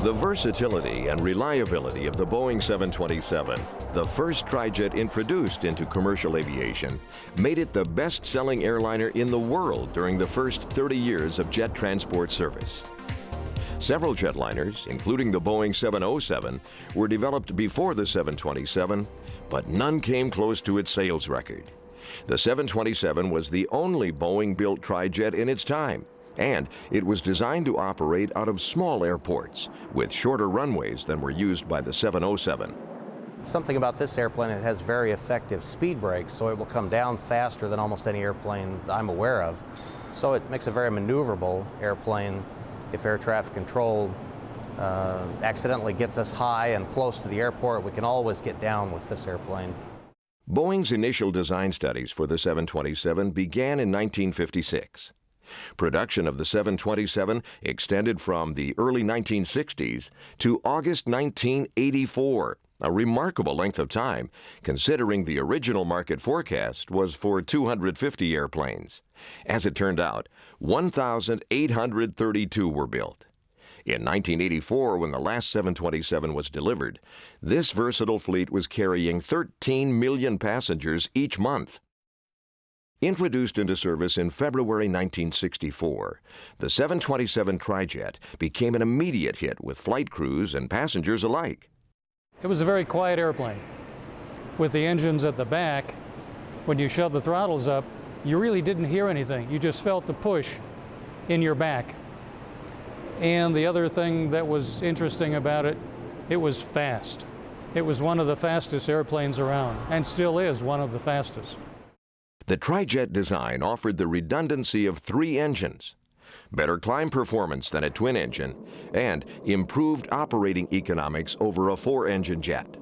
The versatility and reliability of the Boeing 727, the first trijet introduced into commercial aviation, made it the best-selling airliner in the world during the first 30 years of jet transport service. Several jetliners, including the Boeing 707, were developed before the 727, but none came close to its sales record. The 727 was the only Boeing-built trijet in its time, and it was designed to operate out of small airports with shorter runways than were used by the 707. Something about this airplane, it has very effective speed brakes, so it will come down faster than almost any airplane I'm aware of. So it makes a very maneuverable airplane. If air traffic control accidentally gets us high and close to the airport, we can always get down with this airplane. Boeing's initial design studies for the 727 began in 1956. Production of the 727 extended from the early 1960s to August 1984, a remarkable length of time, considering the original market forecast was for 250 airplanes. As it turned out, 1,832 were built. In 1984, when the last 727 was delivered, this versatile fleet was carrying 13 million passengers each month. Introduced into service in February 1964, the 727 trijet became an immediate hit with flight crews and passengers alike. It was a very quiet airplane. With the engines at the back, when you shoved the throttles up, you really didn't hear anything. You just felt the push in your back. And the other thing that was interesting about it, it was fast. It was one of the fastest airplanes around, and still is one of the fastest. The trijet design offered the redundancy of 3 engines, better climb performance than a twin engine, and improved operating economics over a 4-engine jet.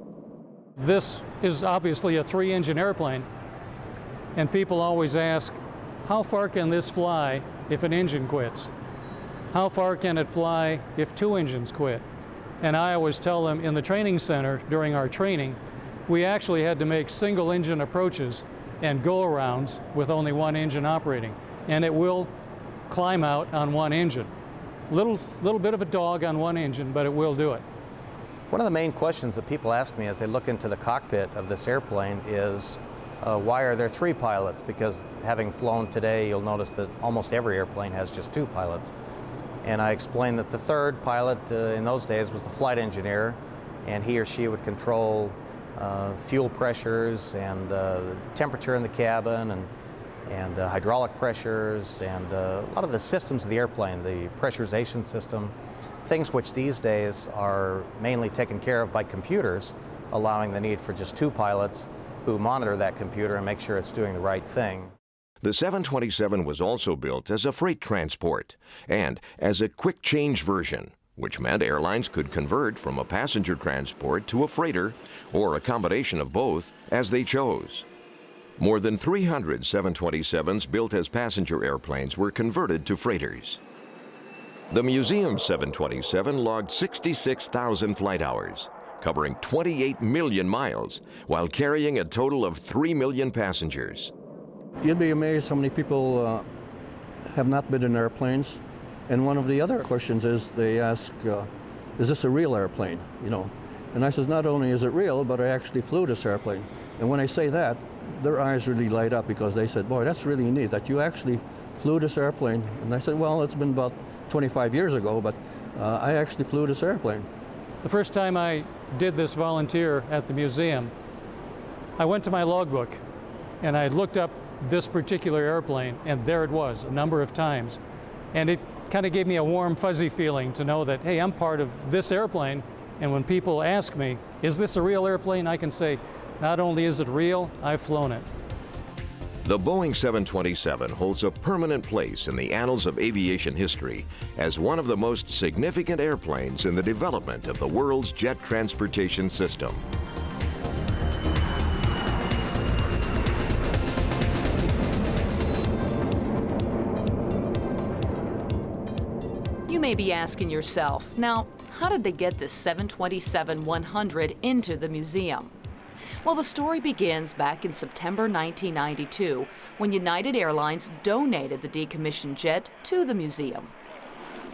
This is obviously a 3-engine airplane, and people always ask, how far can this fly if an engine quits? How far can it fly if 2 engines quit? And I always tell them in the training center during our training, we actually had to make single-engine approaches and go-arounds with only 1 engine operating, and it will climb out on 1 engine. Little bit of a dog on 1 engine, but it will do it. One of the main questions that people ask me as they look into the cockpit of this airplane is, why are there 3 pilots? Because having flown today, you'll notice that almost every airplane has just 2 pilots. And I explained that the 3rd pilot in those days was the flight engineer, and he or she would control fuel pressures and temperature in the cabin and hydraulic pressures and a lot of the systems of the airplane, the pressurization system, things which these days are mainly taken care of by computers, allowing the need for just 2 pilots who monitor that computer and make sure it's doing the right thing. The 727 was also built as a freight transport and as a quick change version, which meant airlines could convert from a passenger transport to a freighter or a combination of both as they chose. More than 300 727s built as passenger airplanes were converted to freighters. The museum 727 logged 66,000 flight hours, covering 28 million miles, while carrying a total of 3 million passengers. You'd be amazed how many people have not been in airplanes. And one of the other questions is they ask, is this a real airplane? You know, and I says, not only is it real, but I actually flew this airplane. And when I say that, their eyes really light up because they said, boy, that's really neat that you actually flew this airplane. And I said, well, it's been about 25 years ago, but I actually flew this airplane. The first time I did this volunteer at the museum, I went to my logbook and I looked up this particular airplane, and there it was a number of times. And it kind of gave me a warm, fuzzy feeling to know that, hey, I'm part of this airplane, and when people ask me, is this a real airplane? I can say, not only is it real, I've flown it. The Boeing 727 holds a permanent place in the annals of aviation history as one of the most significant airplanes in the development of the world's jet transportation system. You may be asking yourself, now, how did they get this 727-100 into the museum? Well, the story begins back in September 1992, when United Airlines donated the decommissioned jet to the museum.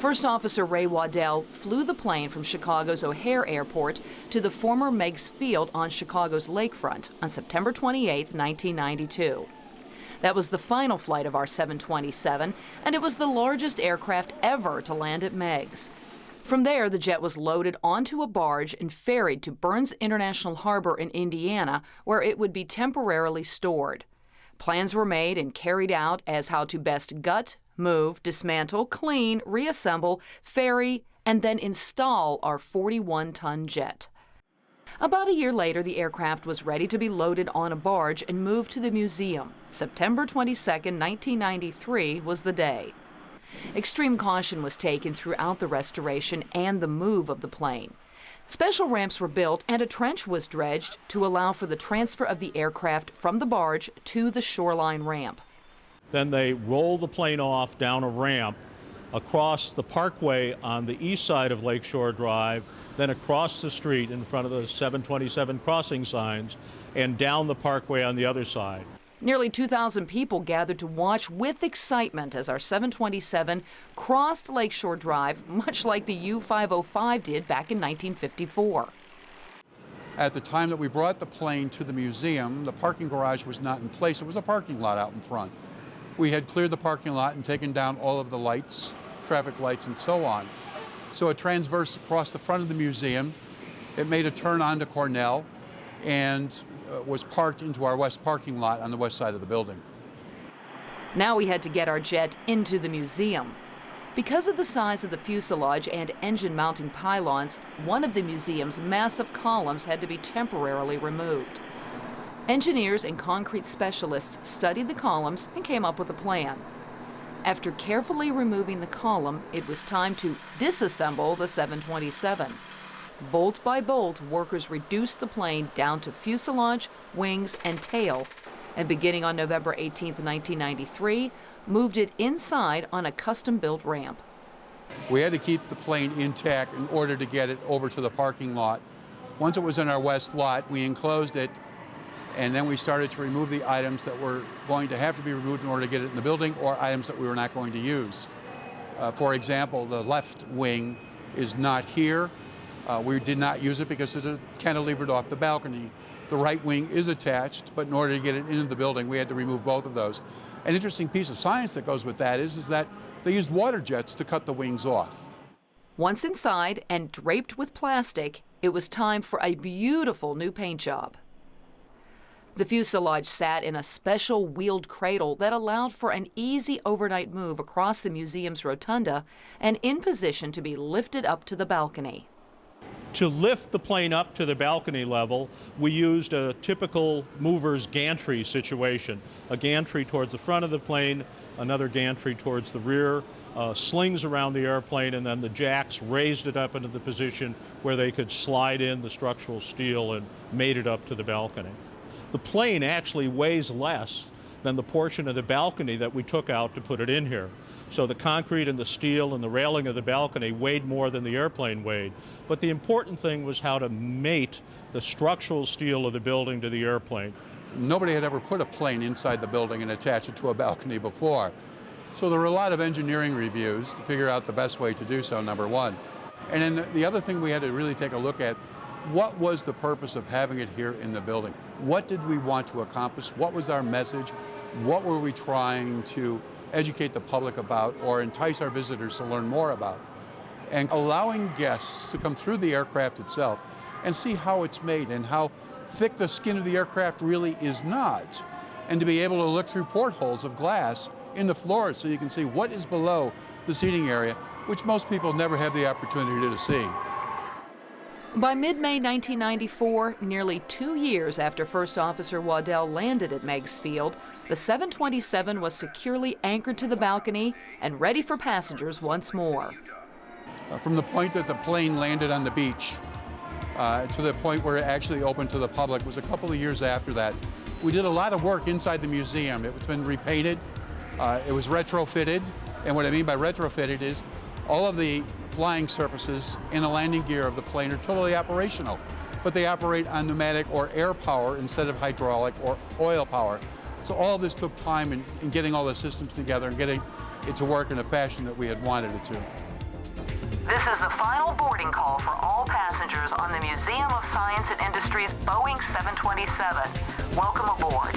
First Officer Ray Waddell flew the plane from Chicago's O'Hare Airport to the former Meigs Field on Chicago's lakefront on September 28, 1992. That was the final flight of our 727, and it was the largest aircraft ever to land at Meigs. From there, the jet was loaded onto a barge and ferried to Burns International Harbor in Indiana, where it would be temporarily stored. Plans were made and carried out as how to best gut, move, dismantle, clean, reassemble, ferry, and then install our 41-ton jet. About a year later, the aircraft was ready to be loaded on a barge and moved to the museum. September 22, 1993 was the day. Extreme caution was taken throughout the restoration and the move of the plane. Special ramps were built and a trench was dredged to allow for the transfer of the aircraft from the barge to the shoreline ramp. Then they roll the plane off down a ramp across the parkway on the east side of Lakeshore Drive, then across the street in front of the 727 crossing signs, and down the parkway on the other side. Nearly 2,000 people gathered to watch with excitement as our 727 crossed Lakeshore Drive, much like the U-505 did back in 1954. At the time that we brought the plane to the museum, the parking garage was not in place. It was a parking lot out in front. We had cleared the parking lot and taken down all of the lights, traffic lights and so on. So it transversed across the front of the museum. It made a turn onto Cornell and was parked into our west parking lot on the west side of the building. Now we had to get our jet into the museum. Because of the size of the fuselage and engine mounting pylons, one of the museum's massive columns had to be temporarily removed. Engineers and concrete specialists studied the columns and came up with a plan. After carefully removing the column, it was time to disassemble the 727. Bolt by bolt, workers reduced the plane down to fuselage, wings, and tail, and beginning on November 18, 1993, moved it inside on a custom-built ramp. We had to keep the plane intact in order to get it over to the parking lot. Once it was in our west lot, we enclosed it, and then we started to remove the items that were going to have to be removed in order to get it in the building, or items that we were not going to use. For example, the left wing is not here. We did not use it because it is cantilevered off the balcony. The right wing is attached, but in order to get it into the building, we had to remove both of those. An interesting piece of science that goes with that is that they used water jets to cut the wings off. Once inside and draped with plastic, it was time for a beautiful new paint job. The fuselage sat in a special wheeled cradle that allowed for an easy overnight move across the museum's rotunda and in position to be lifted up to the balcony. To lift the plane up to the balcony level, we used a typical mover's gantry situation. A gantry towards the front of the plane, another gantry towards the rear, slings around the airplane, and then the jacks raised it up into the position where they could slide in the structural steel and made it up to the balcony. The plane actually weighs less than the portion of the balcony that we took out to put it in here. So the concrete and the steel and the railing of the balcony weighed more than the airplane weighed. But the important thing was how to mate the structural steel of the building to the airplane. Nobody had ever put a plane inside the building and attached it to a balcony before. So there were a lot of engineering reviews to figure out the best way to do so, number one. And then the other thing we had to really take a look at, what was the purpose of having it here in the building? What did we want to accomplish? What was our message? What were we trying to educate the public about or entice our visitors to learn more about? And allowing guests to come through the aircraft itself and see how it's made and how thick the skin of the aircraft really is not, and to be able to look through portholes of glass in the floor so you can see what is below the seating area, which most people never have the opportunity to see. By mid-May 1994, nearly 2 years after First Officer Waddell landed at Meigs Field, the 727 was securely anchored to the balcony and ready for passengers once more. From the point that the plane landed on the beach to the point where it actually opened to the public was a couple of years after that. We did a lot of work inside the museum. It's been repainted, it was retrofitted, and what I mean by retrofitted is all of the flying surfaces and the landing gear of the plane are totally operational, but they operate on pneumatic or air power instead of hydraulic or oil power. So all of this took time in getting all the systems together and getting it to work in a fashion that we had wanted it to. This is the final boarding call for all passengers on the Museum of Science and Industry's Boeing 727. Welcome aboard.